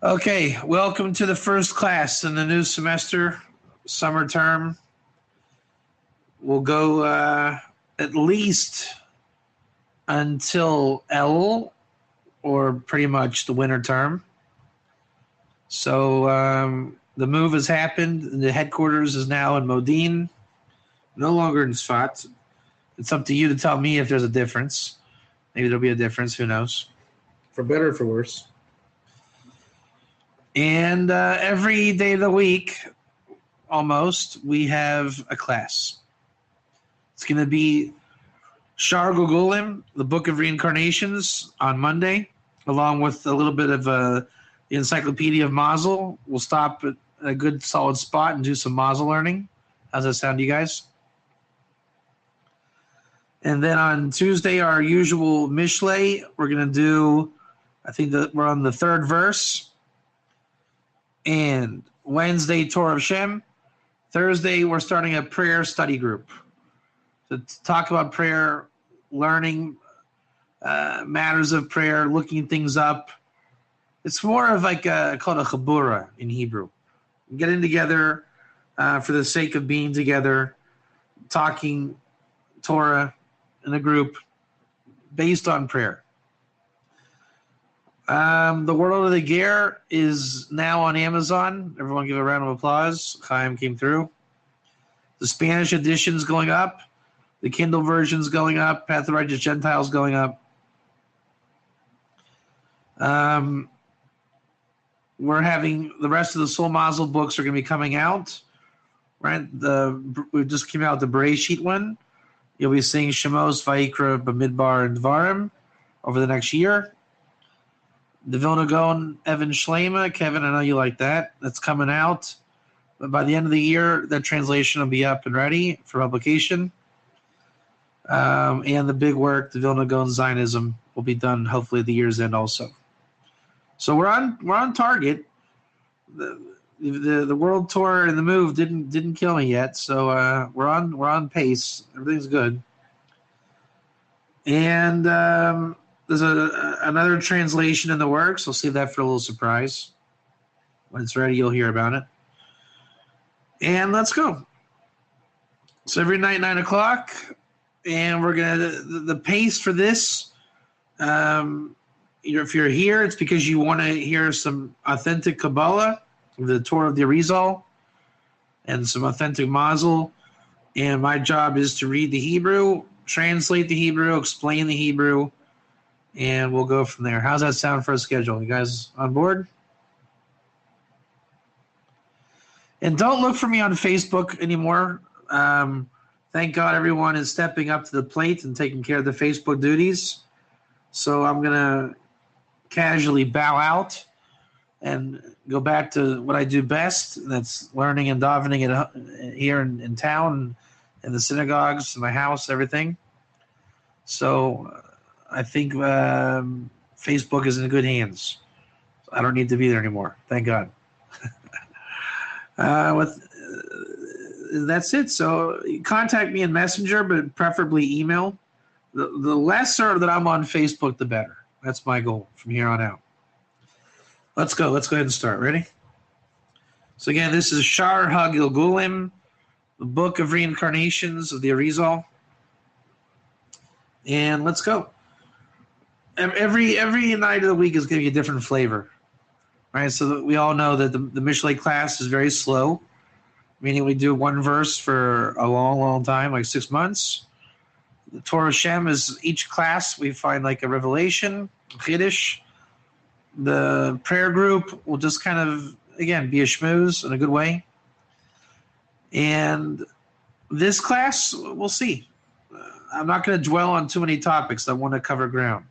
Okay, welcome to the first class in the new semester, summer term. We'll go at least until L, or pretty much the winter term. So the move has happened. The headquarters is now in Modine, no longer in Sfat. It's up to you to tell me if there's a difference. Maybe there'll be a difference. Who knows? For better or for worse. And every day of the week, almost, we have a class. It's going to be Shaar HaGilgulim, the Book of Reincarnations, on Monday, along with a little bit of the Encyclopedia of Mazal. We'll stop at a good solid spot and do some Mazal learning. How's that sound to you guys? And then on Tuesday, our usual Mishle, we're going to do, I think that we're on the third verse. And Wednesday, Torah of Shem. Thursday, we're starting a prayer study group to talk about prayer, learning matters of prayer, looking things up. It's more of like called a chabura in Hebrew. Getting together for the sake of being together, talking Torah in a group based on prayer. The World of the Ger is now on Amazon. Everyone give a round of applause. Chaim came through. The Spanish edition's going up. The Kindle version's going up. Path of the Righteous Gentiles going up. We're having the rest of the Soul Mazal books are going to be coming out. Right? We just came out with the Bereshit one. You'll be seeing Shemos, Vayikra, Bamidbar, and Dvarim over the next year. The Vilna Gaon, Evan Shlema. Kevin, I know you like that. That's coming out. But by the end of the year, that translation will be up and ready for publication. And the big work, the Vilna Gaon Zionism, will be done hopefully at the year's end also. So we're on target. The world tour and the move didn't kill me yet, so we're on pace. Everything's good. And there's another translation in the works. I'll save that for a little surprise. When it's ready, you'll hear about it. And let's go. So every night, 9 o'clock, and we're gonna the pace for this. If you're here, it's because you want to hear some authentic Kabbalah, the Torah of the Arizal, and some authentic Mazal. And my job is to read the Hebrew, translate the Hebrew, explain the Hebrew, and we'll go from there. How's that sound for a schedule? You guys on board? And don't look for me on Facebook anymore. Thank God everyone is stepping up to the plate and taking care of the Facebook duties. So I'm going to casually bow out and go back to what I do best. And that's learning and davening here in town, in the synagogues, in my house, everything. So I think Facebook is in good hands. I don't need to be there anymore. Thank God. That's it. So contact me in Messenger, but preferably email. The lesser that I'm on Facebook, the better. That's my goal from here on out. Let's go. Let's go ahead and start. Ready? So again, this is Shaar HaGilgulim, the Book of Reincarnations of the Arizal. And let's go. Every night of the week is going to be a different flavor. Right? So we all know that the Mishle class is very slow, meaning we do one verse for a long, long time, like 6 months. The Torah Shem is each class we find like a revelation, Chiddush. The prayer group will just kind of, again, be a schmooze in a good way. And this class, we'll see. I'm not going to dwell on too many topics. I want to cover ground.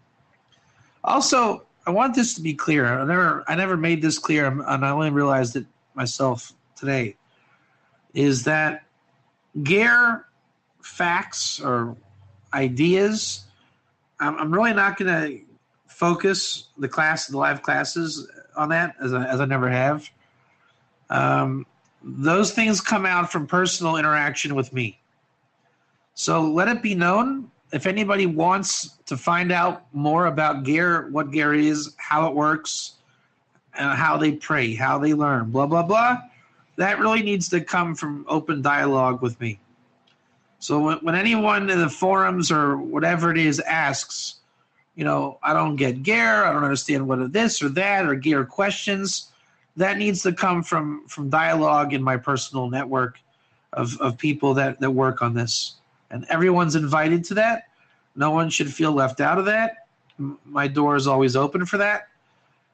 Also, I want this to be clear. I never made this clear, and I only realized it myself today, is that Ger facts or ideas, I'm really not going to focus the live classes on that, as I never have. Those things come out from personal interaction with me. So let it be known, if anybody wants to find out more about Ger, what Ger is, how it works, how they pray, how they learn, blah, blah, blah. That really needs to come from open dialogue with me. So when anyone in the forums or whatever it is asks, I don't get gear, I don't understand what of this or that, or gear questions, that needs to come from dialogue in my personal network of people that work on this. And everyone's invited to that. No one should feel left out of that. My door is always open for that.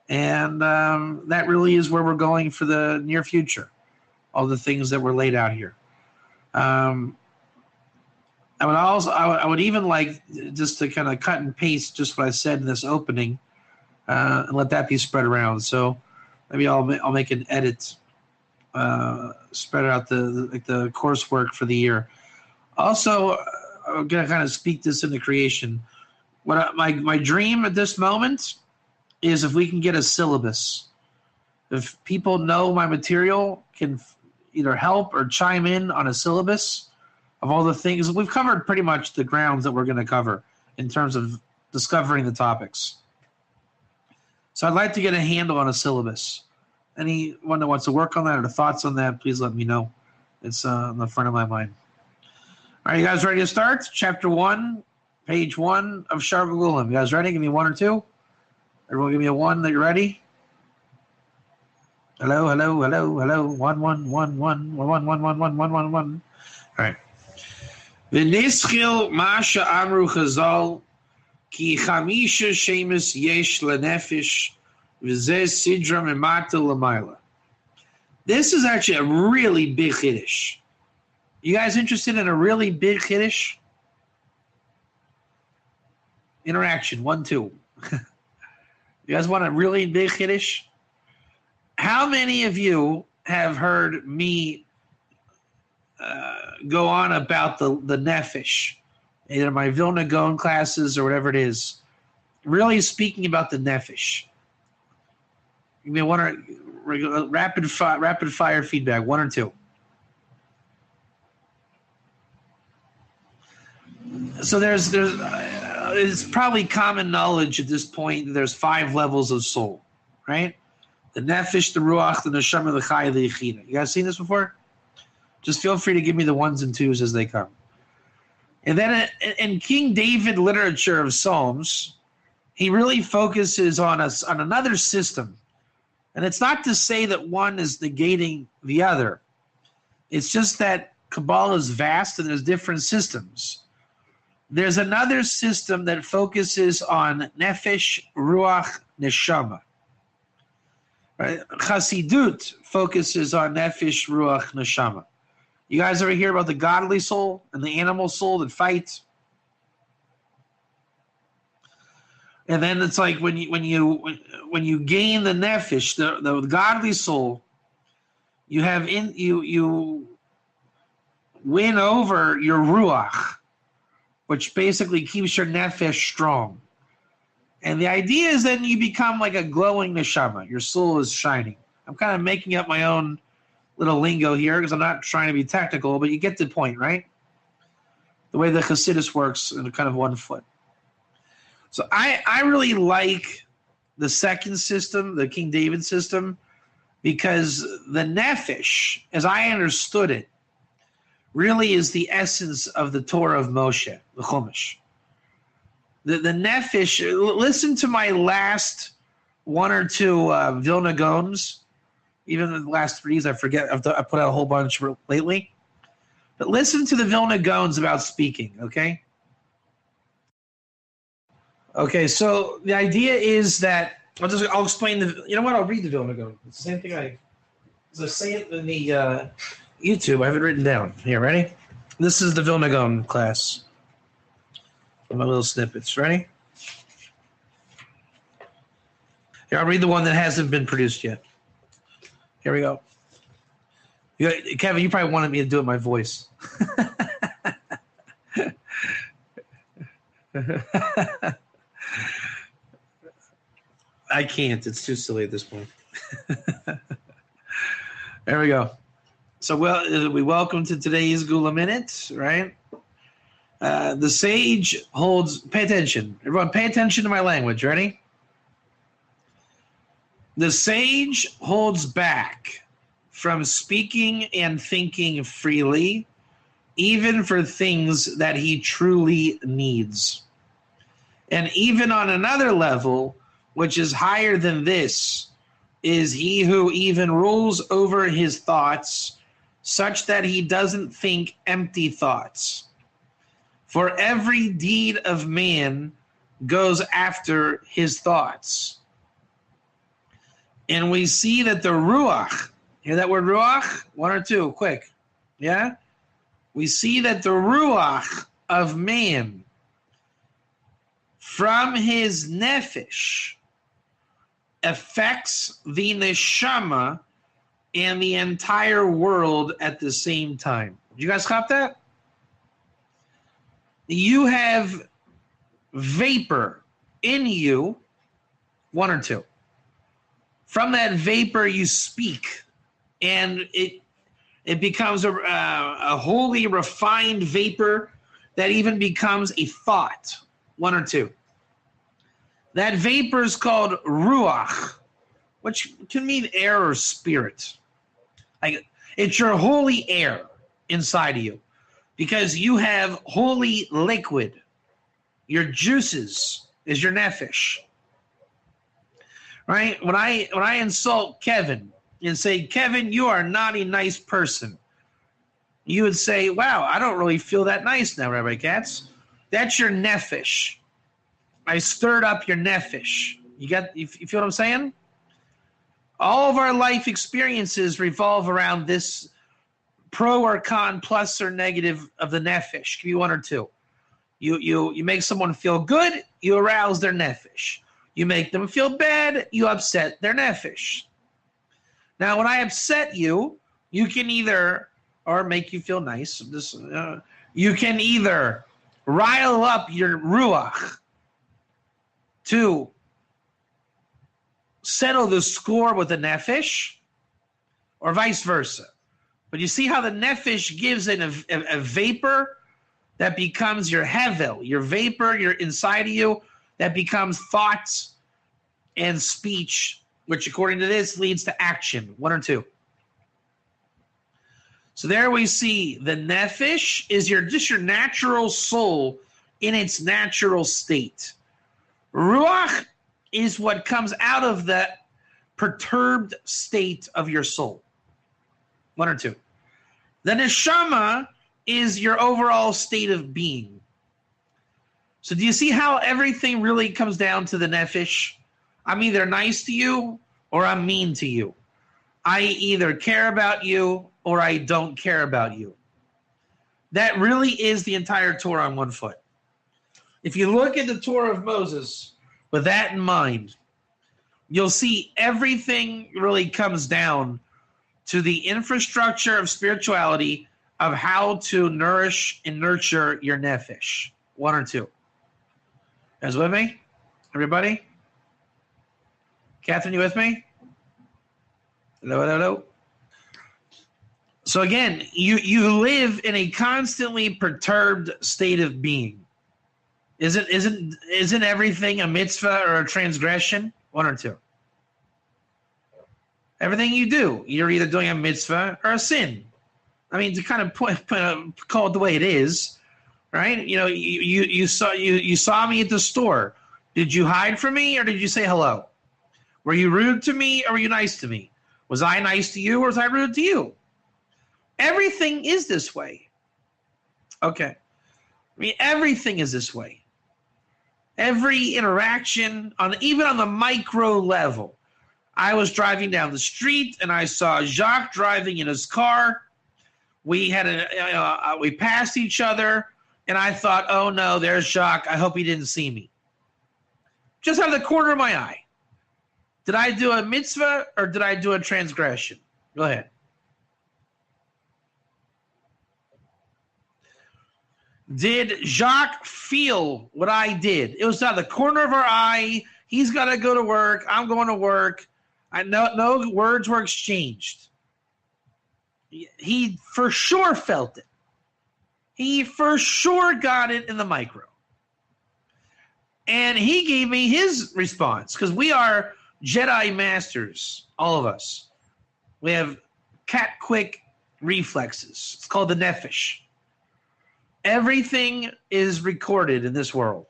And that really is where we're going for the near future. All the things that were laid out here. I would even like just to kind of cut and paste just what I said in this opening, and let that be spread around. So maybe I'll make an edit, spread out the coursework for the year. Also, I'm gonna kind of speak this into creation. My dream at this moment is if we can get a syllabus. If people know my material, can either help or chime in on a syllabus of all the things. We've covered pretty much the grounds that we're going to cover in terms of discovering the topics. So I'd like to get a handle on a syllabus. Anyone that wants to work on that or thoughts on that, please let me know. It's on the front of my mind. All right, you guys ready to start? Chapter 1, page 1 of Shaar HaGilgulim. You guys ready? Give me 1 or 2. Everyone give me a 1 that you're ready. Hello, hello, hello, hello. 1, 1, 1, 1, 1, 1, 1, 1, 1, 1, 1, 1. All right. V'nischil ma she'amru Chazal ki chamisha shemus yesh lenefish v'zeh sidra memata l'mayla. This is actually a really big chiddush. You guys interested in a really big chiddush? Interaction, 1, 2. You guys want a really big chiddush? How many of you have heard me go on about the nefish, either my Vilna Gaon classes or whatever it is, really speaking about the nefish? You may want to rapid fire feedback, 1 or 2. So there's it's probably common knowledge at this point that there's 5 levels of soul, right? The nefish, the ruach, the neshama, the chai, the yechida. You guys seen this before? Just feel free to give me the 1s and 2s as they come. And then in King David literature of Psalms, he really focuses on another system. And it's not to say that one is negating the other. It's just that Kabbalah is vast and there's different systems. There's another system that focuses on nefesh, ruach, neshama. Right? Chassidut focuses on nefesh, ruach, neshama. You guys ever hear about the godly soul and the animal soul that fight? And then it's like when you gain the nefesh, the godly soul, you win over your ruach, which basically keeps your nefesh strong. And the idea is then you become like a glowing neshama. Your soul is shining. I'm kind of making up my own little lingo here because I'm not trying to be technical, but you get the point, right? The way the Chassidus works in kind of 1 foot. So I really like the second system, the King David system, because the nefesh, as I understood it, really is the essence of the Torah of Moshe, the Chumash. The nefesh, listen to my last 1 or 2 Vilna Gaons, even the last 3s, I forget, I put out a whole bunch lately. But listen to the Vilna Gaons about speaking, okay? Okay, so the idea is that, I'll explain I'll read the Vilna Gaon. It's the same thing I say it in the YouTube. I have it written down. Here, ready? This is the Vilna Gaon class. My little snippets. Ready? Here, I'll read the one that hasn't been produced yet. Here we go. Kevin, you probably wanted me to do it in my voice. I can't. It's too silly at this point. There we go. So, we welcome to today's Gula Minute, right? The sage holds, pay attention. Everyone, pay attention to my language. Ready? The sage holds back from speaking and thinking freely, even for things that he truly needs. And even on another level, which is higher than this, is he who even rules over his thoughts, such that he doesn't think empty thoughts. For every deed of man goes after his thoughts. And we see that the ruach, hear that word ruach? One or two, quick. Yeah? We see that the ruach of man from his nefish affects the neshama and the entire world at the same time. Did you guys cop that? You have vapor in you, one or two. From that vapor you speak, and it becomes a wholly refined vapor that even becomes a thought, one or two. That vapor is called ruach, which can mean air or spirit. Like, it's your holy air inside of you, because you have holy liquid. Your juices is your nefish. Right? When I insult Kevin and say, Kevin, you are not a nice person, you would say, wow, I don't really feel that nice now, Rabbi Katz. That's your nefish. I stirred up your nefish. You feel what I'm saying? All of our life experiences revolve around this pro or con, plus or negative of the nefish. Give me one or two. You make someone feel good, you arouse their nefish. You make them feel bad, you upset their nefish. Now, when I upset you, you can either, or make you feel nice, you can either rile up your ruach to settle the score with the nefish, or vice versa. But you see how the nefish gives it a vapor that becomes your hevel, your vapor, your inside of you, that becomes thoughts and speech, which according to this leads to action, one or two. So there we see the nefish is just your natural soul in its natural state. Ruach is what comes out of the perturbed state of your soul. One or two. The neshama is your overall state of being. So do you see how everything really comes down to the nefish? I'm either nice to you or I'm mean to you. I either care about you or I don't care about you. That really is the entire Torah on one foot. If you look at the Torah of Moses with that in mind, you'll see everything really comes down to the infrastructure of spirituality of how to nourish and nurture your nefish. One or two. You guys with me? Everybody? Catherine, you with me? Hello, hello, hello. So again, you live in a constantly perturbed state of being. Isn't everything a mitzvah or a transgression? One or two. Everything you do, you're either doing a mitzvah or a sin. I mean, to kind of call it the way it is, right? You know, you saw me at the store. Did you hide from me or did you say hello? Were you rude to me or were you nice to me? Was I nice to you or was I rude to you? Everything is this way. Okay. I mean, everything is this way. Every interaction, even on the micro level. I was driving down the street and I saw Jacques driving in his car. We we passed each other and I thought, oh no, there's Jacques. I hope he didn't see me. Just out of the corner of my eye. Did I do a mitzvah or did I do a transgression? Go ahead. Did Jacques feel what I did? It was out of the corner of our eye. He's got to go to work. I'm going to work. I know no words were exchanged. He for sure felt it. He for sure got it in the micro. And he gave me his response because we are Jedi masters, all of us. We have cat-quick reflexes. It's called the nefish. Everything is recorded in this world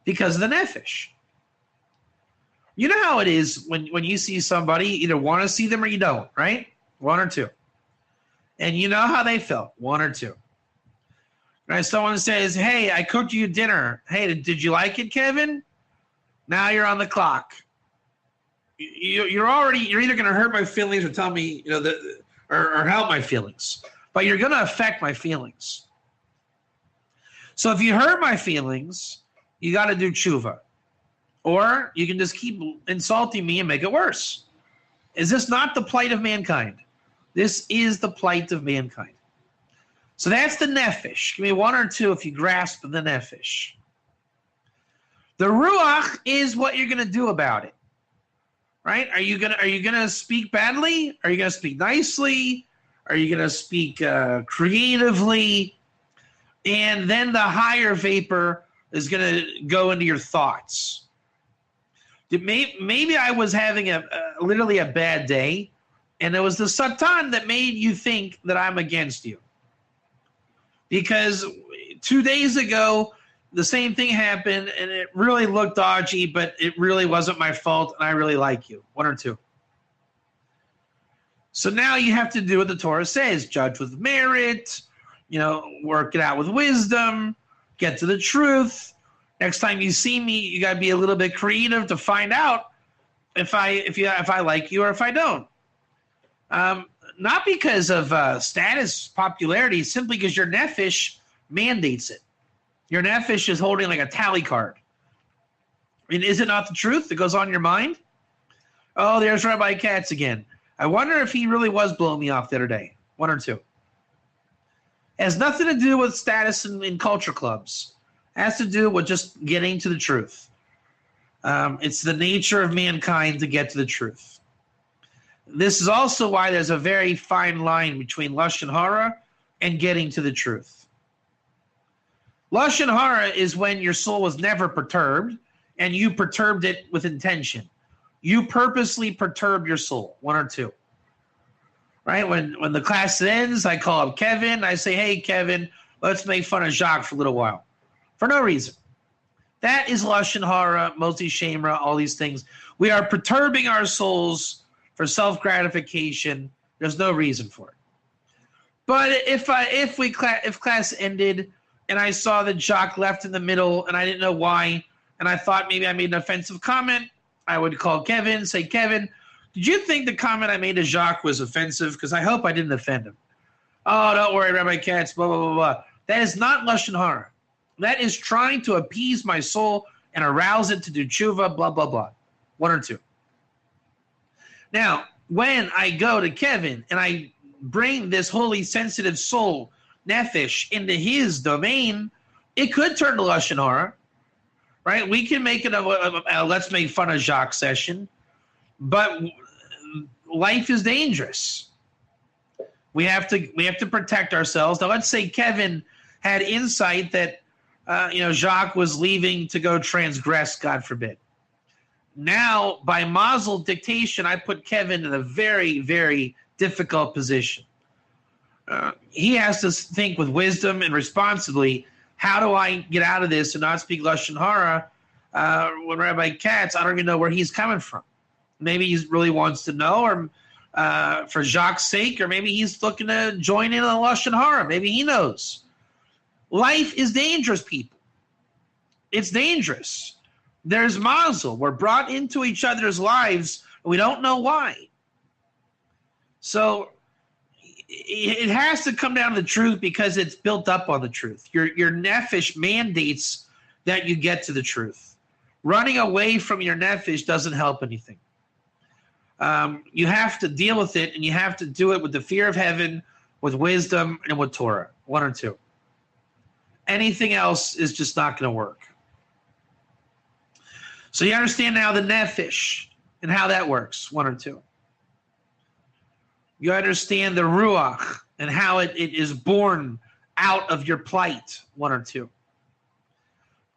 because of the nefish. You know how it is when you see somebody, either want to see them or you don't, right? One or two. And you know how they felt, one or two. Right? Someone says, hey, I cooked you dinner. Hey, did you like it, Kevin? Now you're on the clock. You're either going to hurt my feelings or tell me, or help my feelings. But you're going to affect my feelings. So if you hurt my feelings, you got to do tshuva. Or you can just keep insulting me and make it worse. Is this not the plight of mankind? This is the plight of mankind. So that's the nefish. Give me one or two if you grasp the nefish. The ruach is what you're going to do about it. Right? Are you gonna speak badly? Are you gonna speak nicely? Are you gonna speak creatively? And then the higher vapor is gonna go into your thoughts. Maybe I was having literally a bad day, and it was the Satan that made you think that I'm against you. Because 2 days ago, the same thing happened, and it really looked dodgy, but it really wasn't my fault, and I really like you. One or two. So now you have to do what the Torah says. Judge with merit, work it out with wisdom, get to the truth. Next time you see me, you got to be a little bit creative to find out if I like you or if I don't. Not because of status, popularity, simply because your nefish mandates it. Your nefish is holding like a tally card. I mean, is it not the truth that goes on in your mind? Oh, there's Rabbi Katz again. I wonder if he really was blowing me off the other day. One or two. It has nothing to do with status in culture clubs. It has to do with just getting to the truth. It's the nature of mankind to get to the truth. This is also why there's a very fine line between Lashon Hara and getting to the truth. Lashon Hara is when your soul was never perturbed and you perturbed it with intention. You purposely perturb your soul, one or two. Right? When the class ends, I call up Kevin. I say, hey, Kevin, let's make fun of Jacques for a little while. For no reason. That is Lashon Hara, Moti Shemra, all these things. We are perturbing our souls for self-gratification. There's no reason for it. But if class ended and I saw that Jacques left in the middle and I didn't know why, and I thought maybe I made an offensive comment, I would call Kevin, say, Kevin, did you think the comment I made to Jacques was offensive? Because I hope I didn't offend him. Oh, don't worry, Rabbi Katz, blah, blah, blah, blah. That is not Lashon Hara. That is trying to appease my soul and arouse it to do tshuva, blah, blah, blah. One or two. Now, when I go to Kevin and I bring this holy, sensitive soul, nefish, into his domain, it could turn to Lashon Hara, right? We can make it a let's make fun of Jacques session, but life is dangerous. We have to protect ourselves. Now, let's say Kevin had insight that Jacques was leaving to go transgress, God forbid. Now, by Mazal dictation, I put Kevin in a very, very difficult position. He has to think with wisdom and responsibly, how do I get out of this and not speak Lashon Hara when Rabbi Katz, I don't even know where he's coming from. Maybe he really wants to know, or for Jacques' sake, or maybe he's looking to join in on Lashon Hara. Maybe he knows. Life is dangerous, people. It's dangerous. There's Mazal. We're brought into each other's lives, and we don't know why. So it has to come down to the truth because it's built up on the truth. Your nefish mandates that you get to the truth. Running away from your nefish doesn't help anything. You have to deal with it, and you have to do it with the fear of heaven, with wisdom, and with Torah. One or two. Anything else is just not going to work. So you understand now the nefish and how that works. One or two. You understand the ruach and how it is born out of your plight. One or two.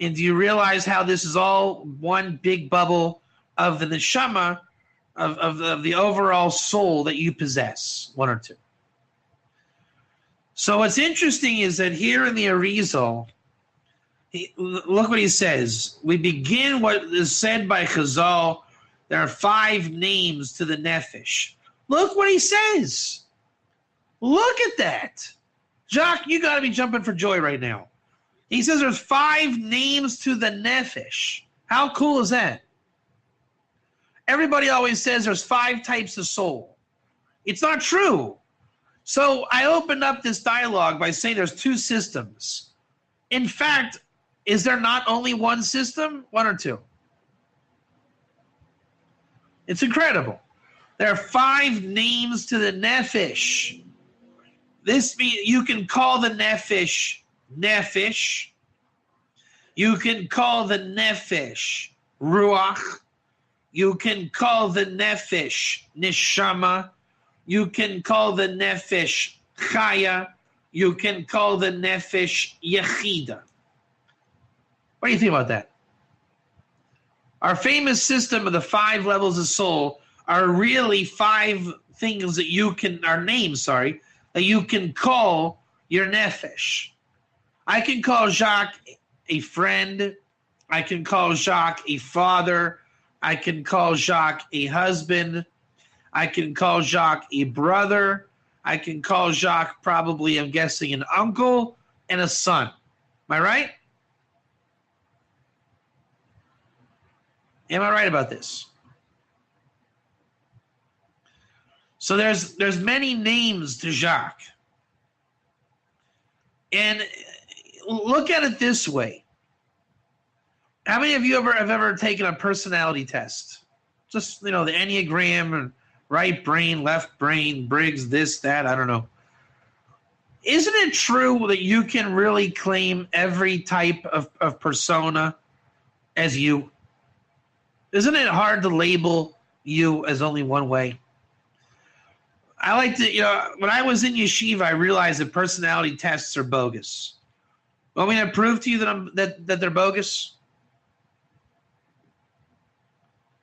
And do you realize how this is all one big bubble of the neshama of the overall soul that you possess. One or two. So what's interesting is that here in the Arizal, look what he says. We begin what is said by Chazal. There are 5 names to the nefish. Look what he says. Look at that. Jacques, you got to be jumping for joy right now. He says there's 5 names to the nefish. How cool is that? Everybody always says there's 5 types of soul. It's not true. So I opened up this dialogue by saying there's 2 systems. In fact, is there not only one system? 1 or 2? It's incredible. There are 5 names to the nefish. This means you can call the nefish nefish. You can call the nefish ruach. You can call the nefish neshama. You can call the nefish chaya. You can call the nefesh yechida. What do you think about that? Our famous system of the 5 levels of soul are really 5 things that you can, are names, that you can call your nefesh. I can call Jacques a friend. I can call Jacques a father. I can call Jacques a husband. I can call Jacques a brother. I can call Jacques probably, I'm guessing, an uncle and a son. Am I right? Am I right about this? So there's many names to Jacques. And look at it this way. How many of you have ever taken a personality test? Just, the Enneagram and right brain, left brain, Briggs, this, that, I don't know. Isn't it true that you can really claim every type of persona as you? Isn't it hard to label you as only one way? I like to, when I was in yeshiva, I realized that personality tests are bogus. Want me to prove to you that they're bogus?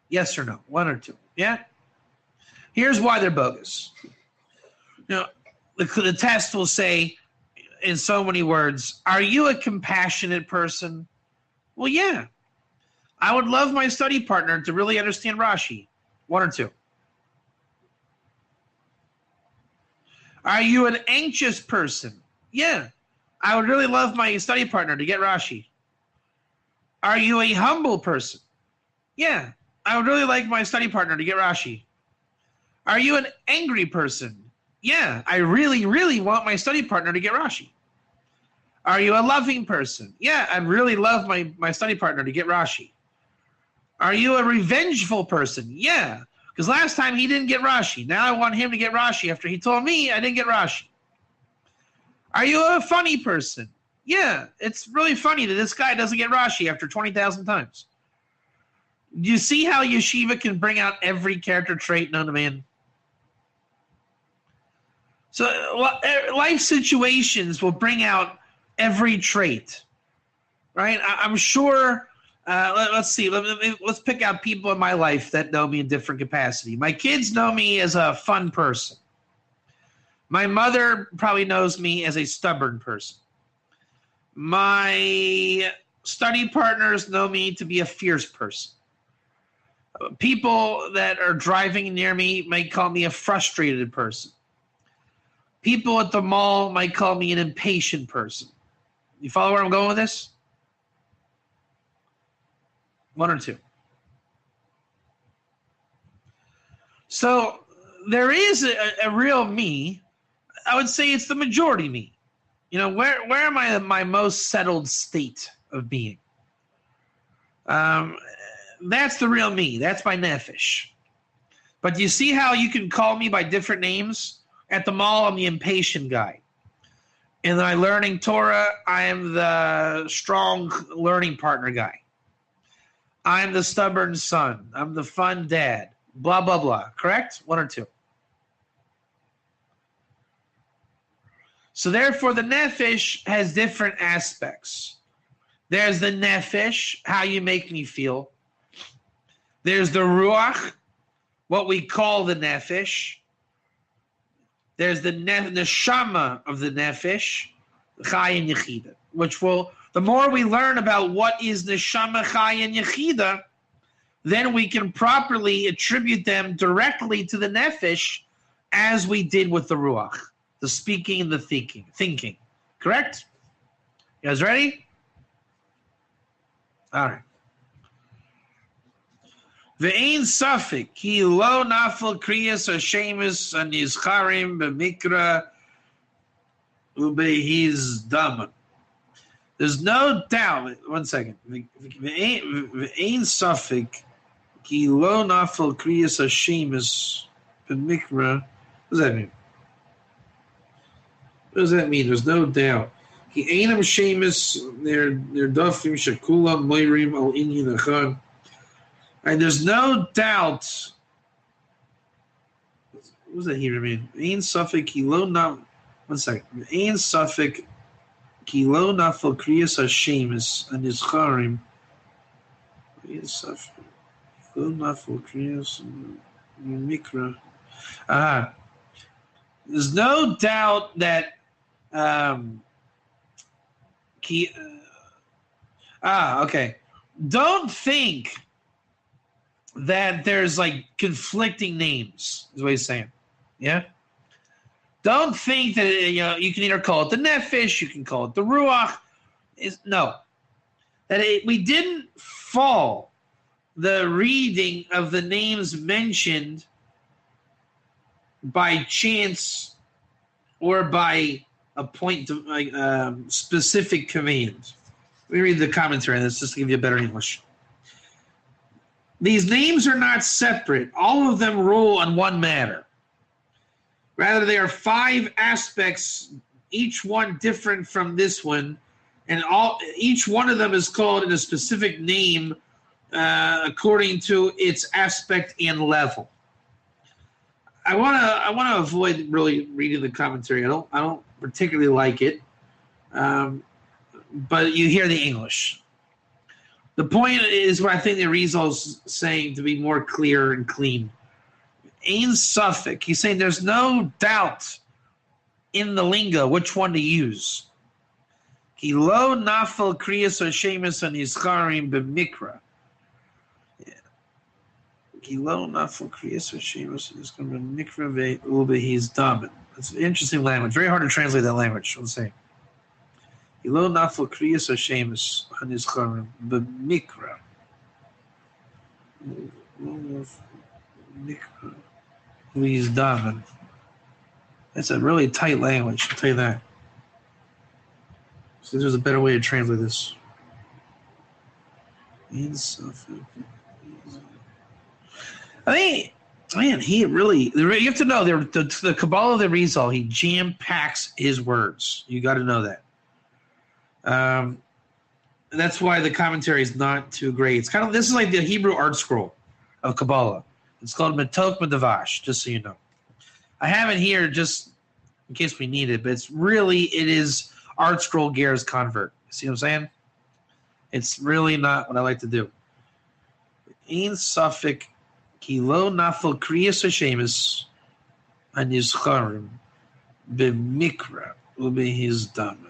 Yes or no? 1 or 2? Yeah? Here's why they're bogus. The test will say, in so many words, are you a compassionate person? Well, yeah. I would love my study partner to really understand Rashi. 1 or 2? Are you an anxious person? Yeah. I would really love my study partner to get Rashi. Are you a humble person? Yeah. I would really like my study partner to get Rashi. Are you an angry person? Yeah. I really, really want my study partner to get Rashi. Are you a loving person? Yeah. I'd really love my study partner to get Rashi. Are you a revengeful person? Yeah. Because last time he didn't get Rashi. Now I want him to get Rashi after he told me I didn't get Rashi. Are you a funny person? Yeah, it's really funny that this guy doesn't get Rashi after 20,000 times. Do you see how yeshiva can bring out every character trait known to man? So life situations will bring out every trait, right? I'm sure. Let's see. Let's pick out people in my life that know me in different capacity. My kids know me as a fun person. My mother probably knows me as a stubborn person. My study partners know me to be a fierce person. People that are driving near me might call me a frustrated person. People at the mall might call me an impatient person. You follow where I'm going with this? 1 or 2? So there is a real me. I would say it's the majority me. Where am I in my most settled state of being? That's the real me. That's my nefish. But do you see how you can call me by different names? At the mall, I'm the impatient guy. In my learning Torah, I am the strong learning partner guy. I'm the stubborn son. I'm the fun dad. Blah, blah, blah. Correct? 1 or 2? So therefore, the nefish has different aspects. There's the nefish, how you make me feel. There's the ruach, what we call the nefish. There's the neshama of the nefish, chai and yechida, which will, the more we learn about what is neshama, chai, and yechida, then we can properly attribute them directly to the nefish as we did with the ruach, the speaking and the thinking. Correct? You guys ready? All right. Ve'ein safik ki lo nafel kriyas hashemus anizcharim b'mikra ubehiz daman. There's no doubt. One second. Ve'ein safik ki lo nafel kriyas hashemus b'mikra. What does that mean? What does that mean? There's no doubt. Ki einam shemus they're dafim shakulam moirim al inyan achad. And there's no doubt. What does that here mean? Ein safek kilo na. One second. Ein safek kilo nafel kriyas hashemus and yizcharim. Ein safek kilo nafel kriyas mikra. There's no doubt that. Okay. Don't think that there's like conflicting names, is what he's saying. Yeah? Don't think that you can either call it the nefish, you can call it the ruach. No. We didn't fall the reading of the names mentioned by chance or by a point of specific command. Let me read the commentary on this just to give you a better English. These names are not separate. All of them rule on one matter. Rather, they are 5 aspects, each one different from this one, and each one of them is called in a specific name according to its aspect and level. I want to avoid really reading the commentary. I don't particularly like it, but you hear the English. The point is what I think the Rizal's saying to be more clear and clean. Ein safek. He's saying there's no doubt in the lingo which one to use. Ki lo nafel kriyas hashemus anizcharim b'mikra. Ki lo nafel kriyas hashemus anizcharim b'mikra ve'ubehiz daman. It's an interesting language. Very hard to translate that language. Let's say. Ilo nafel kriyas hashemus hanizcharim b'mikra. Mikra. Please daven. That's a really tight language. I'll tell you that. So there's a better way to translate this. I think, man, he really. You have to know the Kabbalah of the Rizal. He jam packs his words. You got to know that. That's why the commentary is not too great. It's kind of, this is like the Hebrew art scroll of Kabbalah. It's called Metok Medavash, just so you know. I have it here just in case we need it, but it is art scroll Ger's convert. See what I'm saying? It's really not what I like to do. Ein safek ki lo nafel kriyas hashemus hanizcharim b'mikra ubehiz daman.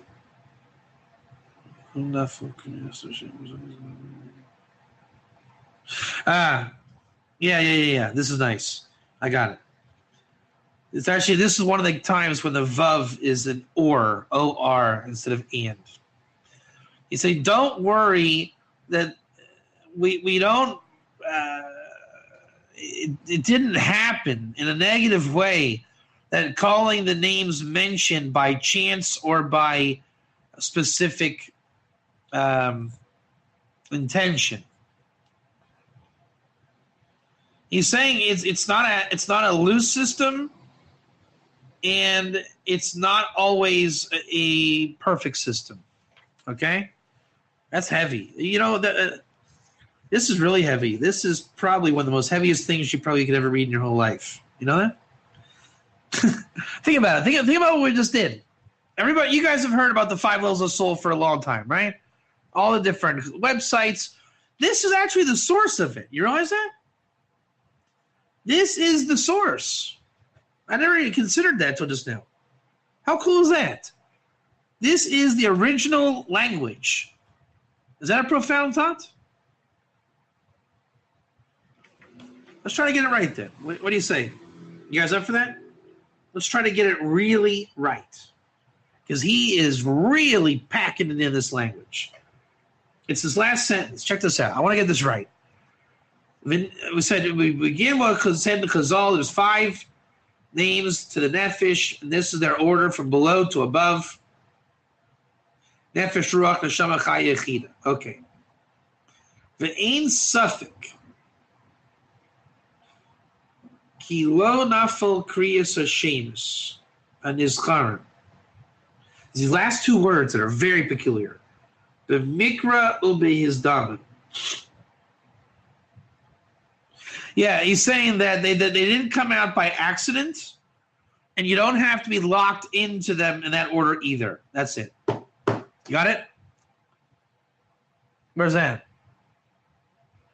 Yeah. This is nice. I got it. It's actually, this is one of the times when the vav is an or, O-R, instead of and. You say, don't worry that we don't, it didn't happen in a negative way that calling the names mentioned by chance or by a specific intention. He's saying it's not a loose system, and it's not always a perfect system. Okay, that's heavy. You know this is really heavy. This is probably one of the most heaviest things you probably could ever read in your whole life. You know that? Think about it. Think about what we just did. Everybody, you guys have heard about the 5 levels of soul for a long time, right? All the different websites. This is actually the source of it. You realize that? This is the source. I never even considered that till just now. How cool is that? This is the original language. Is that a profound thought? Let's try to get it right then. What do you say? You guys up for that? Let's try to get it really right. Because he is really packing it in this language. It's his last sentence. Check this out. I want to get this right. We said we begin with said the Chazal. There's 5 names to the nefish, and this is their order from below to above. Nefesh, ruach, neshama, chaya, yechida. Okay. Ve'ein safek ki lo nafel kriyas hashemus anizcharim. These last 2 words that are very peculiar. B'mikra u'behizdamin. Yeah, he's saying that they didn't come out by accident, and you don't have to be locked into them in that order either. That's it. You got it? Where's that?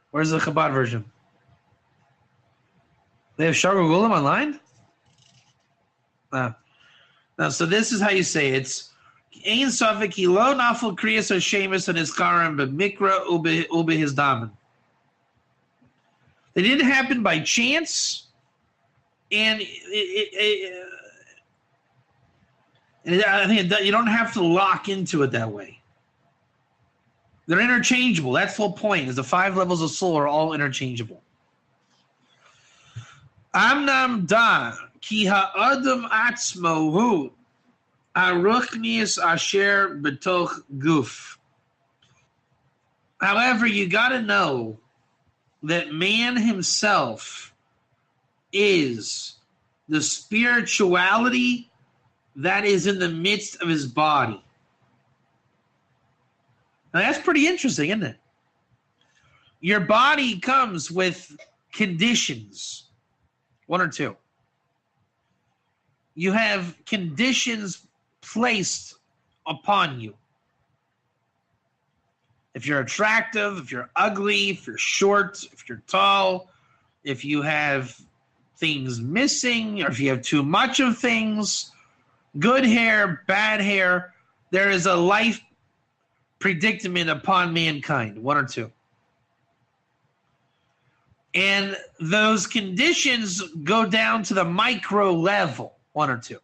Where's the Chabad version? They have Shaar HaGilgulim online? No, so this is how you say it. It's Ein Safek Ki Lo Nafel Kriyas HaShemus and Izkarim B'Mikra U'Behizdamin. They didn't happen by chance, and I think you don't have to lock into it that way. They're interchangeable. That's the whole point, is the 5 levels of soul are all interchangeable. Amnam da ki ha'adam atzmo hu aruchnius asher betoch guf. However, you got to know that man himself is the spirituality that is in the midst of his body. Now that's pretty interesting, isn't it? Your body comes with conditions. 1 or 2. You have conditions placed upon you. If you're attractive, if you're ugly, if you're short, if you're tall, if you have things missing, or if you have too much of things, good hair, bad hair, there is a life predicament upon mankind, 1 or 2. And those conditions go down to the micro level, 1 or 2.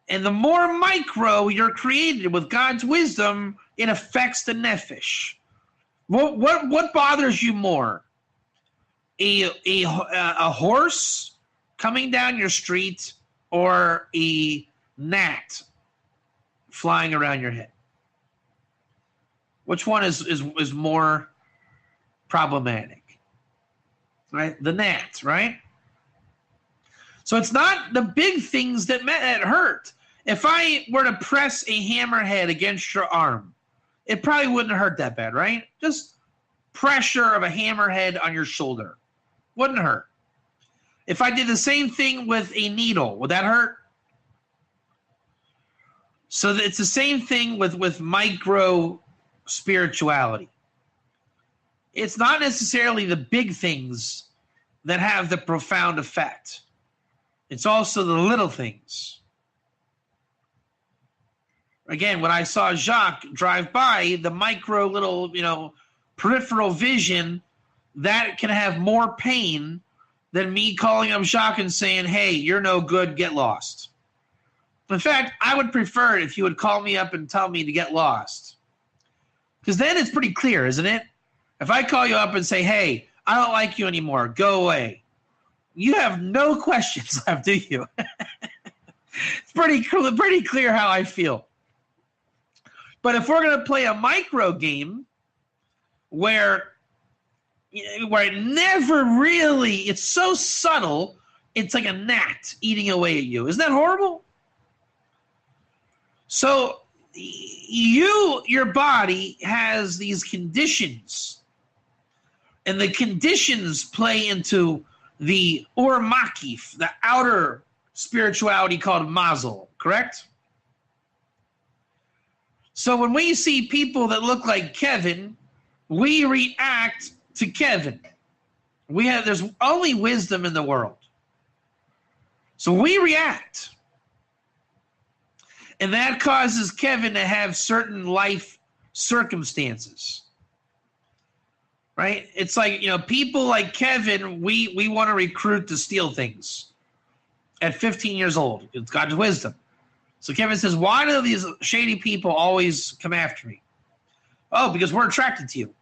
And the more micro you're created with God's wisdom, it affects the nefish. What bothers you more? A horse coming down your street, or a gnat flying around your head? Which one is more problematic? Right? The gnat, right? So it's not the big things that hurt. If I were to press a hammerhead against your arm, it probably wouldn't hurt that bad, right? Just pressure of a hammerhead on your shoulder wouldn't hurt. If I did the same thing with a needle, would that hurt? So it's the same thing with micro spirituality. It's not necessarily the big things that have the profound effect. It's also the little things. Again, when I saw Jacques drive by, the micro little, peripheral vision, that can have more pain than me calling up Jacques and saying, hey, you're no good, get lost. In fact, I would prefer it if you would call me up and tell me to get lost. Because then it's pretty clear, isn't it? If I call you up and say, hey, I don't like you anymore, go away, you have no questions left, do you? It's pretty clear how I feel. But if we're going to play a micro game where it never really, it's so subtle, it's like a gnat eating away at you. Isn't that horrible? So your body has these conditions, and the conditions play into the or makif, the outer spirituality called mazal, correct? So when we see people that look like Kevin, we react to Kevin. There's only wisdom in the world. So we react. And that causes Kevin to have certain life circumstances. Right? It's like, people like Kevin, we want to recruit to steal things at 15 years old. It's God's wisdom. So Kevin says, why do these shady people always come after me? Oh, because we're attracted to you.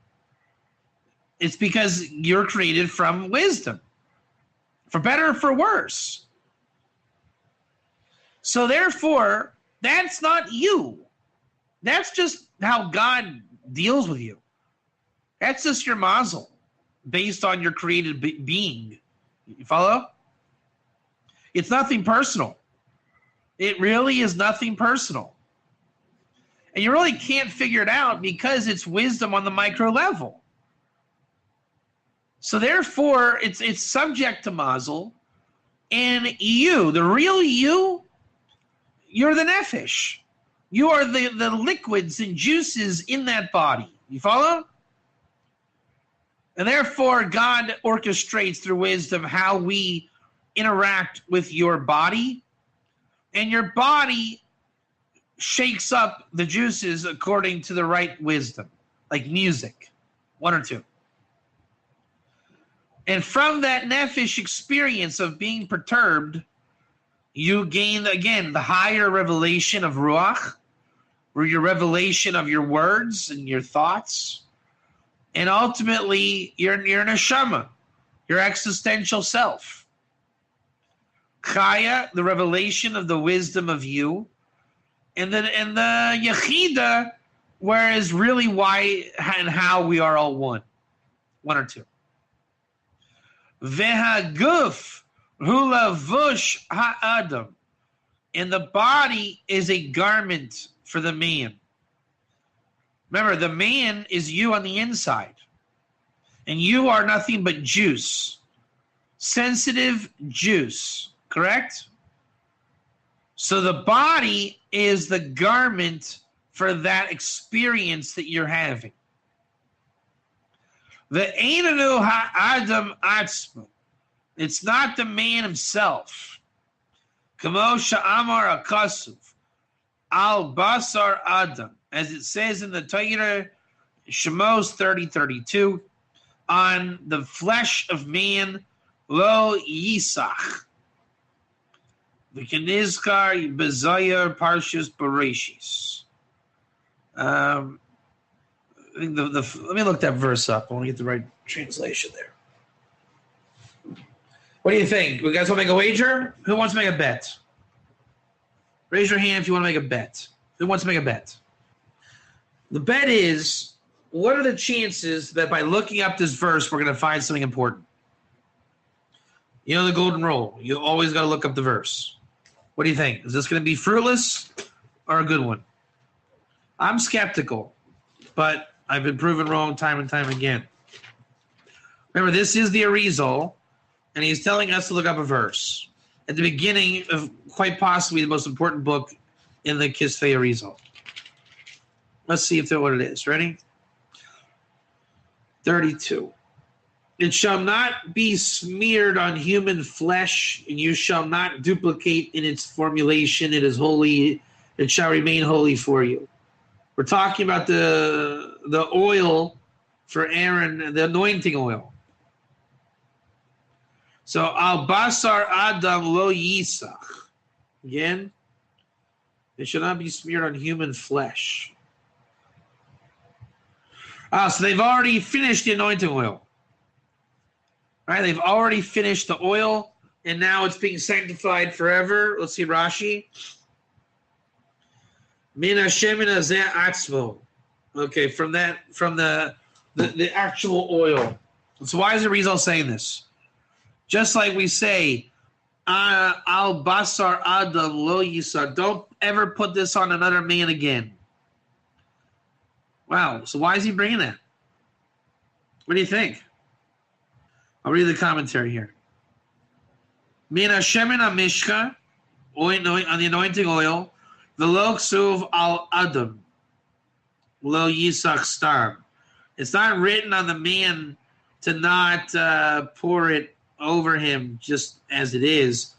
It's because you're created from wisdom, for better or for worse. So therefore, that's not you. That's just how God deals with you. That's just your mazle, based on your created being. You follow? It's nothing personal. It really is nothing personal. And you really can't figure it out because it's wisdom on the micro level. So therefore, it's subject to mazle. And you, the real you're the nefish. You are the liquids and juices in that body. You follow? And therefore, God orchestrates through wisdom how we interact with your body. And your body shakes up the juices according to the right wisdom, like music, one or two. And from that nefish experience of being perturbed, you gain, again, the higher revelation of ruach, or your revelation of your words and your thoughts. And ultimately, your neshama, your existential self. Chaya, the revelation of the wisdom of you. And the yechida, whereas really why and how we are all one. One or two. Vehaguf hu lavush ha'adam. And the body is a garment for the man. Remember, the man is you on the inside. And you are nothing but juice. Sensitive juice. Correct? So the body is the garment for that experience that you're having. The Einanu ha'adam atzmo. It's not the man himself. Kamo sha'amar akasuv. Al basar adam. As it says in the Torah, Shemos 30:32, on the flesh of man, lo yisach. The Kenizkar Bezayar Parshas Bereshis. I think let me look that verse up. I want to get the right translation there. What do you think? You guys want to make a wager? Who wants to make a bet? Raise your hand if you want to make a bet. Who wants to make a bet? The bet is, what are the chances that by looking up this verse, we're going to find something important? You know the golden rule. You always got to look up the verse. What do you think? Is this going to be fruitless or a good one? I'm skeptical, but I've been proven wrong time and time again. Remember, this is the Arizal, and he's telling us to look up a verse at the beginning of quite possibly the most important book in the Kisvei Arizal. Let's see if that's what it is. Ready? 32. It shall not be smeared on human flesh, and you shall not duplicate in its formulation. It is holy. It shall remain holy for you. We're talking about the oil for Aaron, the anointing oil. So, al basar adam lo yisach. Again, it shall not be smeared on human flesh. So they've already finished the anointing oil. Right? They've already finished the oil, and now it's being sanctified forever. Let's see Rashi. Min Hashem hazeh atzmo. Okay, from the actual oil. So why is the Rizal saying this? Just like we say, al basar adam lo yisar. Don't ever put this on another man again. Wow. So why is he bringing that? What do you think? I'll read the commentary here. Min Hashem mishka, on the anointing oil, the lo ksuv al adam, lo yisach star. It's not written on the man to not pour it over him just as it is.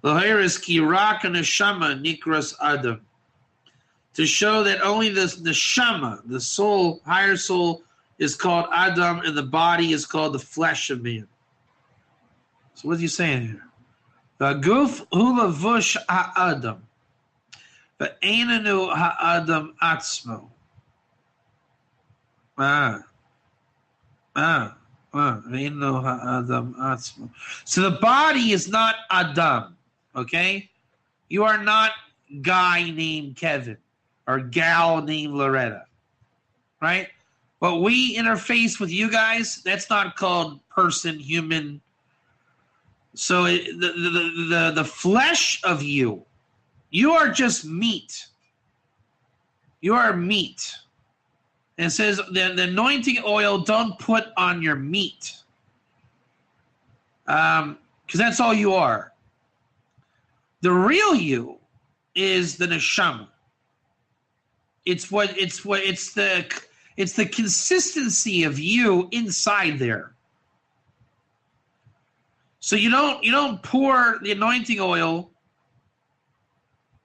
L'hairis ki rak neshama nikras adam. To show that only the neshama, the soul, higher soul, is called Adam, and the body is called the flesh of man. So what's he saying here? V'guf hu lavush ha'adam, v'einanu ha'adam atzmo. V'einanu ha'adam atzmo. So the body is not Adam, okay? You are not guy named Kevin or gal named Loretta, right? But we interface with you guys, that's not called person, human. So the flesh of you are just meat. You are meat. And it says the anointing oil don't put on your meat. Because that's all you are. The real you is the neshama. It's the consistency of you inside there. So you don't pour the anointing oil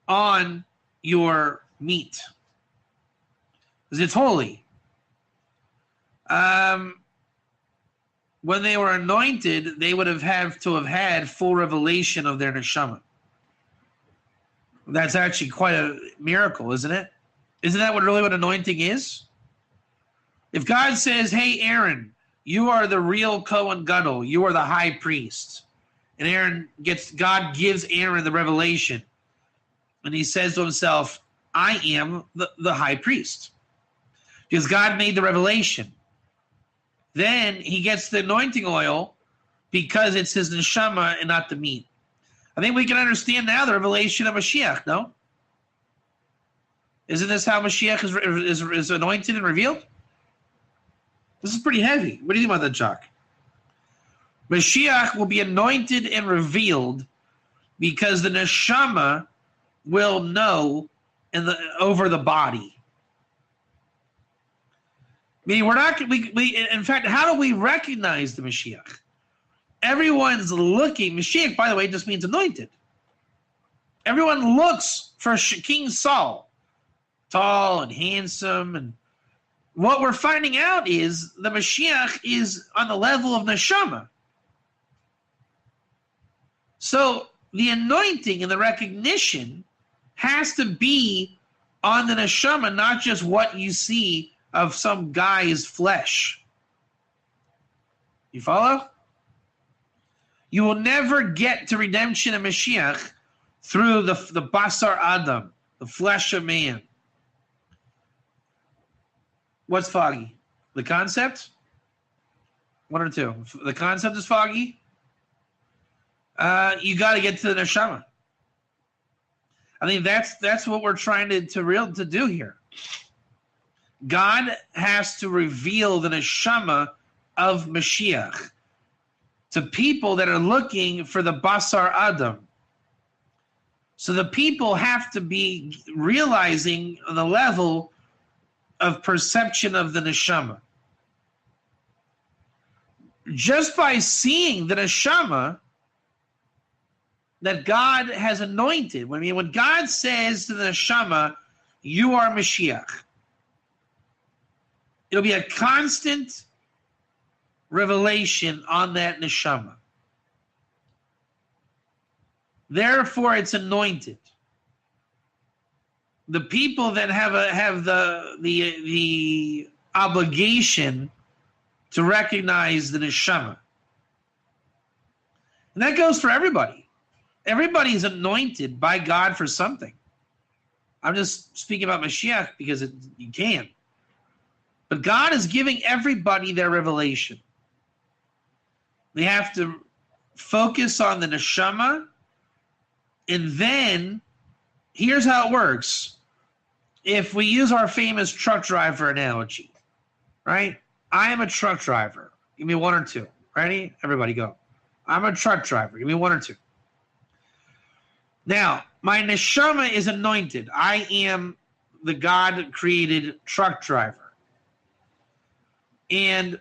on your meat, because it's holy. When they were anointed, they would have to have had full revelation of their neshama. That's actually quite a miracle, isn't it? Isn't that what anointing is? If God says, hey, Aaron, you are the real Kohen Gadol, you are the high priest, and God gives Aaron the revelation, and he says to himself, I am the high priest, because God made the revelation. Then he gets the anointing oil because it's his neshama and not the meat. I think we can understand now the revelation of Mashiach, no? Isn't this how Mashiach is anointed and revealed? This is pretty heavy. What do you think about that, Jock? Mashiach will be anointed and revealed because the neshama will know over the body. Meaning in fact, how do we recognize the Mashiach? Everyone's looking. Mashiach, by the way, just means anointed. Everyone looks for King Saul, tall and handsome, and what we're finding out is the Mashiach is on the level of neshama. So the anointing and the recognition has to be on the neshama, not just what you see of some guy's flesh. You follow? You will never get to redemption of Mashiach through the basar Adam, the flesh of man. What's foggy? The concept? One or two. The concept is foggy. You got to get to the neshama. I think that's what we're trying to do here. God has to reveal the neshama of Mashiach to people that are looking for the basar Adam. So the people have to be realizing the level of perception of the neshama. Just by seeing the neshama that God has anointed. When God says to the neshama, you are Mashiach, it'll be a constant revelation on that neshama. Therefore, it's anointed. The people that have the obligation to recognize the neshama, and that goes for everybody. Everybody is anointed by God for something. I'm just speaking about Mashiach because you can. But God is giving everybody their revelation. They have to focus on the neshama, and then here's how it works. If we use our famous truck driver analogy, right? I am a truck driver. Give me one or two. Ready? Everybody go. I'm a truck driver. Give me one or two. Now, my neshama is anointed. I am the God-created truck driver. And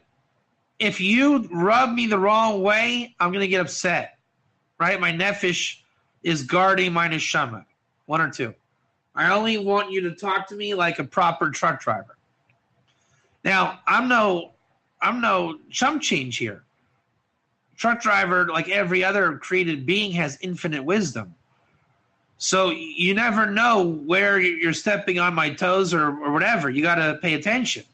if you rub me the wrong way, I'm going to get upset, right? My nefish is guarding my neshama. One or two. I only want you to talk to me like a proper truck driver. Now, I'm no chump change here. Truck driver, like every other created being, has infinite wisdom. So you never know where you're stepping on my toes or whatever. You got to pay attention.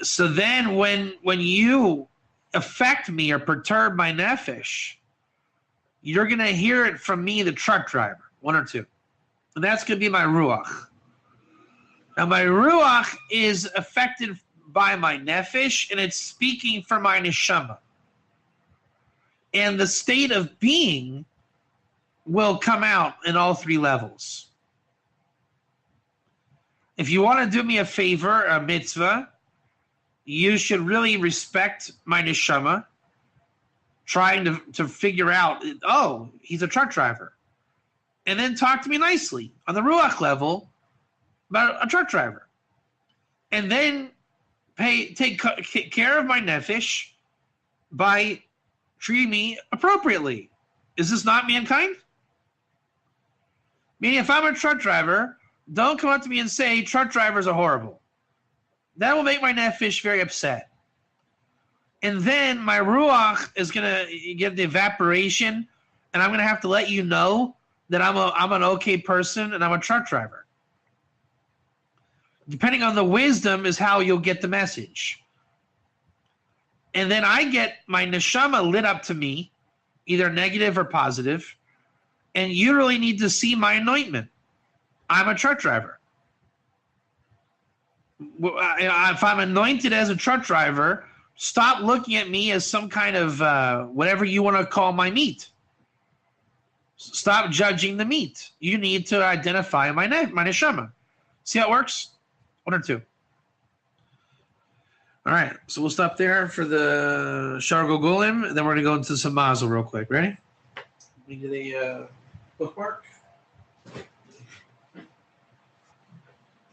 So then when you affect me or perturb my nefish, you're going to hear it from me, the truck driver, one or two. And that's going to be my ruach. Now, my ruach is affected by my nefish, and it's speaking for my neshama. And the state of being will come out in all three levels. If you want to do me a favor, a mitzvah, you should really respect my neshama, trying to figure out, oh, he's a truck driver. And then talk to me nicely on the ruach level about a truck driver. And then take care of my nefish by treating me appropriately. Is this not mankind? Meaning, if I'm a truck driver, don't come up to me and say truck drivers are horrible. That will make my nefish very upset. And then my ruach is going to get the evaporation, and I'm going to have to let you know that I'm an okay person and I'm a truck driver. Depending on the wisdom is how you'll get the message. And then I get my neshama lit up to me, either negative or positive, and you really need to see my anointment. I'm a truck driver. If I'm anointed as a truck driver, stop looking at me as some kind of whatever you want to call my meat. Stop judging the meat. You need to identify my neshama. See how it works? One or two. All right, so we'll stop there for the Shaar HaGilgulim, and then we're going to go into some mazle real quick. Ready? We get a bookmark.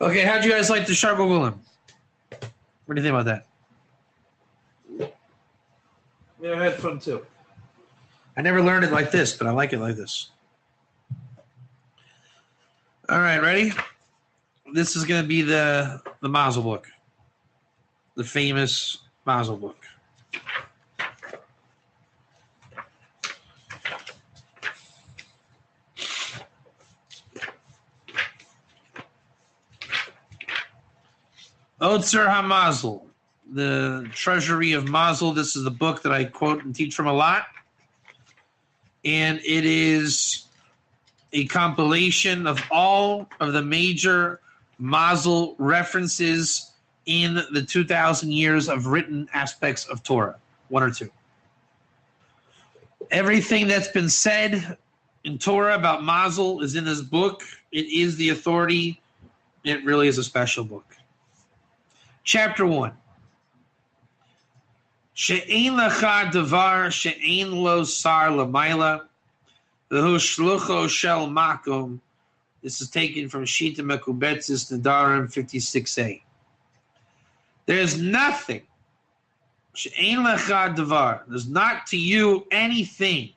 Okay, how'd you guys like the Shaar HaGilgulim? What do you think about that? Yeah, I had fun too. I never learned it like this, but I like it like this. All right, ready? This is going to be the Mazal book, the famous Mazal book. Otzer HaMazal, the Treasury of Mazal. This is the book that I quote and teach from a lot. And it is a compilation of all of the major Mazal references in the 2,000 years of written aspects of Torah, one or two. Everything that's been said in Torah about Mazal is in this book. It is the authority. It really is a special book. Chapter 1. She'ein lecha davar she'ein lo sar l'mayla v'hu shlucho shel makom. This is taken from Shita Mekubetzis Nadarim 56a. There is nothing. She'ein lecha davar. There's not to you anything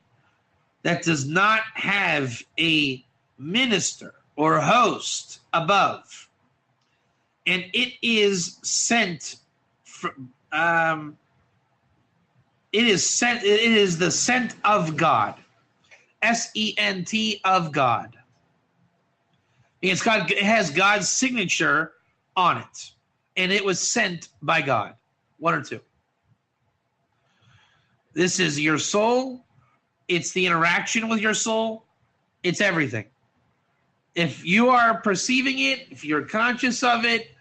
that does not have a minister or host above. And it is sent from, it is the sent of God. S-E-N-T of God. It has God's signature on it. And it was sent by God. One or two. This is your soul. It's the interaction with your soul. It's everything. If you are perceiving it, if you're conscious of it,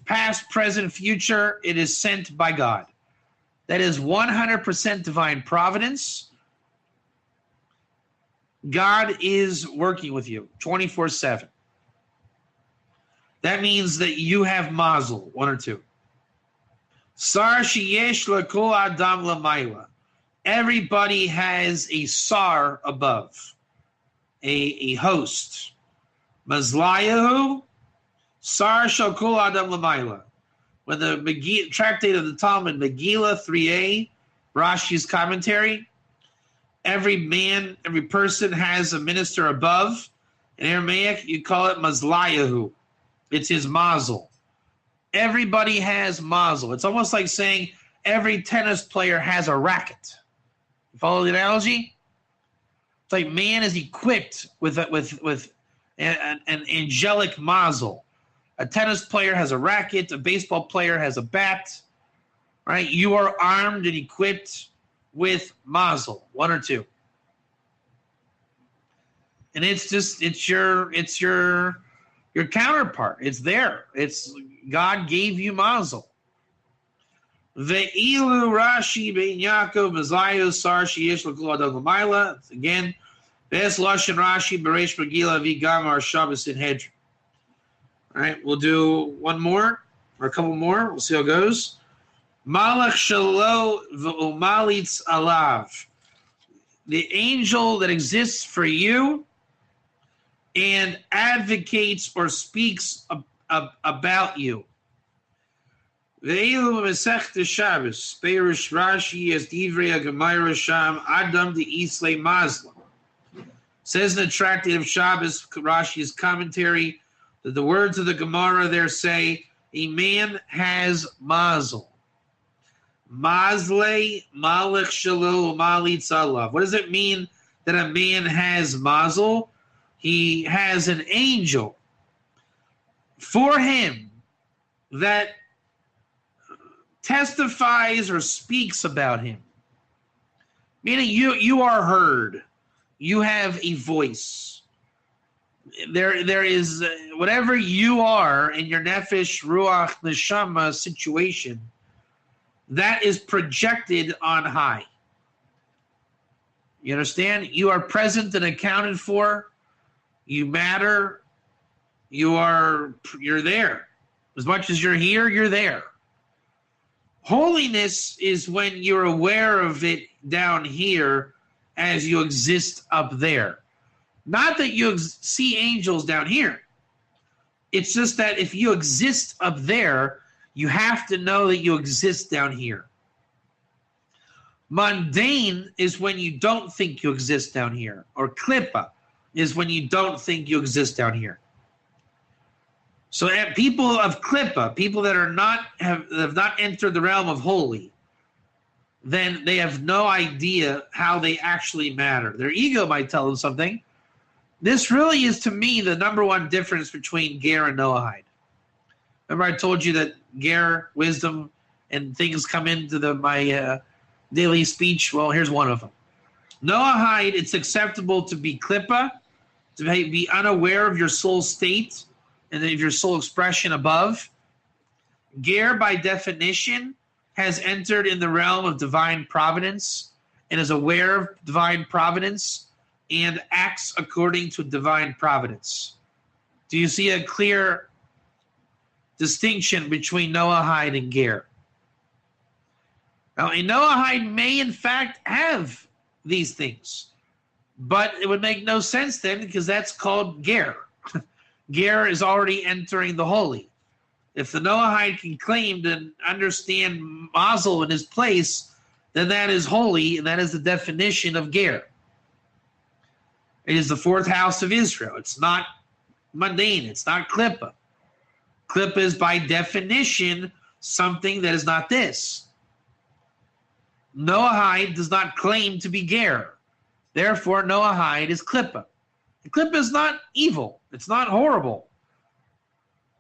past, present, future, it is sent by God. That is 100% divine providence. God is working with you 24/7. That means that you have mazal, one or two. Sar sheyesh lekol adam lamayla. Everybody has a sar above, a host. Mazlayahu, sar shakol adam lamayla. when the tractate of the Talmud, Megillah 3a, Rashi's commentary, every man, every person has a minister above. In Aramaic, you call it mazlayahu. It's his mazle. Everybody has mazle. It's almost like saying every tennis player has a racket. You follow the analogy? It's like man is equipped with an angelic mazle. A tennis player has a racket. A baseball player has a bat. Right? You are armed and equipped with mazle, one or two. And it's your counterpart. It's there. It's God gave you mazle. Ve'ilu Rashi ben Yaakov Mazayu Sar Sheyesh L'Kol Adam L'Mayla. Again, Ves Lashon Rashi Bereish Megillah Vigam Ar Shabbos in Hedron. All right, we'll do one more or a couple more. We'll see how it goes. Malach Shalo V'Umalitz Alav. The angel that exists for you and advocates or speaks about you. Ve'ilu Masechta Shabbos, Beirish Rashi as Divrei Gemaira Sham Adam de Islay Mazla. Says in the tractate of Shabbos, Rashi's commentary, that the words of the Gemara there say, a man has mazle. Mazle, malach shelo, malitz alav. What does it mean that a man has mazle? He has an angel for him that testifies or speaks about him. Meaning you are heard. You have a voice. There is whatever you are in your nefish, ruach, neshama situation, that is projected on high. You understand? You are present and accounted for. You matter. You're there. As much as you're here, you're there. Holiness is when you're aware of it down here as you exist up there. Not that you see angels down here. It's just that if you exist up there, you have to know that you exist down here. Mundane is when you don't think you exist down here. Or klippa is when you don't think you exist down here. So people of klippa, people that have not entered the realm of holy, then they have no idea how they actually matter. Their ego might tell them something. This really is, to me, the number one difference between Ger and Noahide. Remember I told you that Ger, wisdom, and things come into my daily speech? Well, here's one of them. Noahide, it's acceptable to be klippa, to be unaware of your soul state and of your soul expression above. Ger, by definition, has entered in the realm of divine providence and is aware of divine providence and acts according to divine providence. Do you see a clear distinction between Noahide and Ger? Now, a Noahide may in fact have these things, but it would make no sense then because that's called Ger. Ger is already entering the holy. If the Noahide can claim to understand Mazal in his place, then that is holy, and that is the definition of Ger. It is the fourth house of Israel. It's not mundane. It's not klippa. Klippa is by definition something that is not this. Noahide does not claim to be Ger. Therefore, Noahide is klippa. Klippa is not evil. It's not horrible.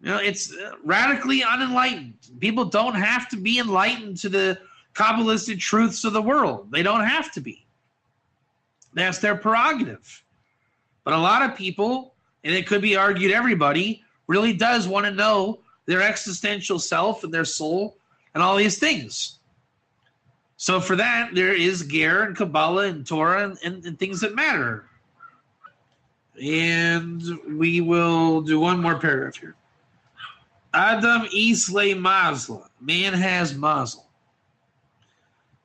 You know, it's radically unenlightened. People don't have to be enlightened to the Kabbalistic truths of the world. They don't have to be. That's their prerogative. But a lot of people, and it could be argued everybody, really does want to know their existential self and their soul and all these things. So for that, there is Ger and Kabbalah and Torah and things that matter. And we will do one more paragraph here. Adam Islay Mazla. Man has Mazal.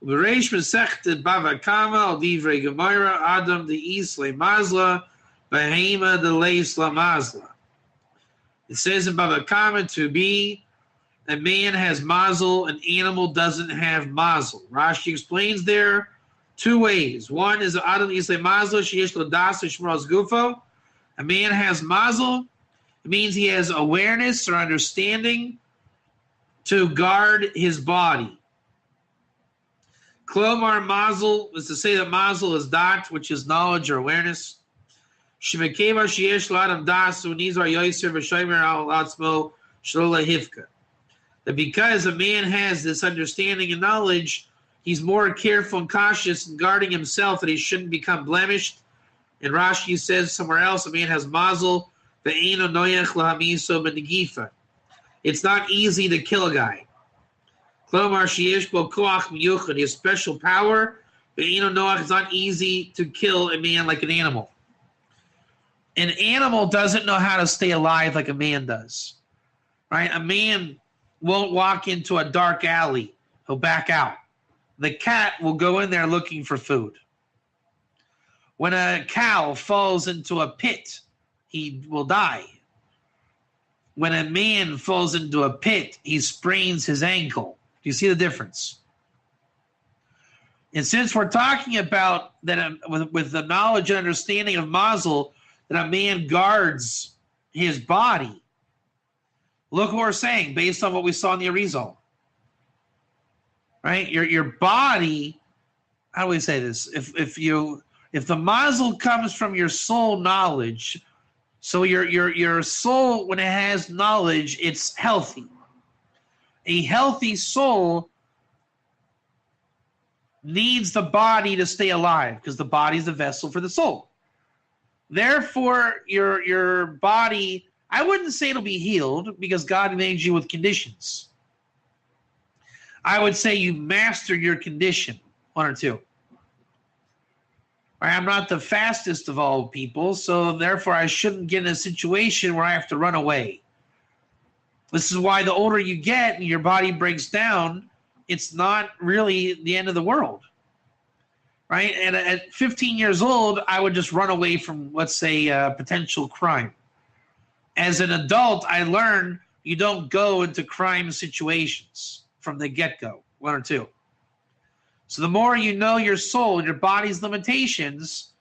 V'reish Masechta Bava Kama al Divrei Gemaira Adam de Islay Mazla Behema de Leisla Mazla. It says in Bava Kama to be a man has mazle, an animal doesn't have mazle. Rashi explains there two ways. One is Adam Isle Mazle, Sheyesh Lo Das Shmor Gufo. A man has mazle, it means he has awareness or understanding to guard his body. Klomar mazle is to say that mazle is dat, which is knowledge or awareness. Shemekeva Sheyesh Lo Adam Das Unizar Yoiser V'Shomer Al Atzmo Shlola Hivka. That because a man has this understanding and knowledge, he's more careful and cautious in guarding himself that he shouldn't become blemished. And Rashi says somewhere else, a man has mazle, ve'eino noyach lahamiso b'negifa. It's not easy to kill a guy. Klomar sheyesh bo koach miyuchad, he has special power. Ve'eino noach, it's not easy to kill a man like an animal. An animal doesn't know how to stay alive like a man does. Right? A man won't walk into a dark alley. He'll back out. The cat will go in there looking for food. When a cow falls into a pit, he will die. When a man falls into a pit, he sprains his ankle. Do you see the difference? And since we're talking about that with the knowledge and understanding of Mazal, that a man guards his body, look what we're saying based on what we saw in the Arizal. Right? Your body, how do we say this? If the mazle comes from your soul knowledge, so your soul, when it has knowledge, it's healthy. A healthy soul needs the body to stay alive because the body is the vessel for the soul. Therefore, your body, I wouldn't say it'll be healed because God made you with conditions. I would say you master your condition, one or two. I'm not the fastest of all people, so therefore I shouldn't get in a situation where I have to run away. This is why the older you get and your body breaks down, it's not really the end of the world. Right? And at 15 years old, I would just run away from, let's say, potential crime. As an adult, I learned you don't go into crime situations from the get-go, one or two. So the more you know your soul and your body's limitations,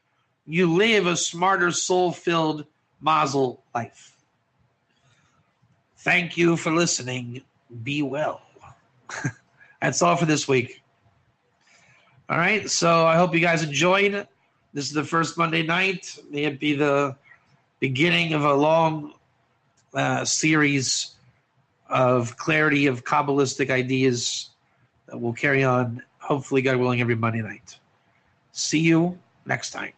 you live a smarter, soul-filled Mazal life. Thank you for listening. Be well. That's all for this week. All right, so I hope you guys enjoyed. This is the first Monday night. May it be the beginning of a long series of clarity of Kabbalistic ideas that will carry on, hopefully, God willing, every Monday night. See you next time.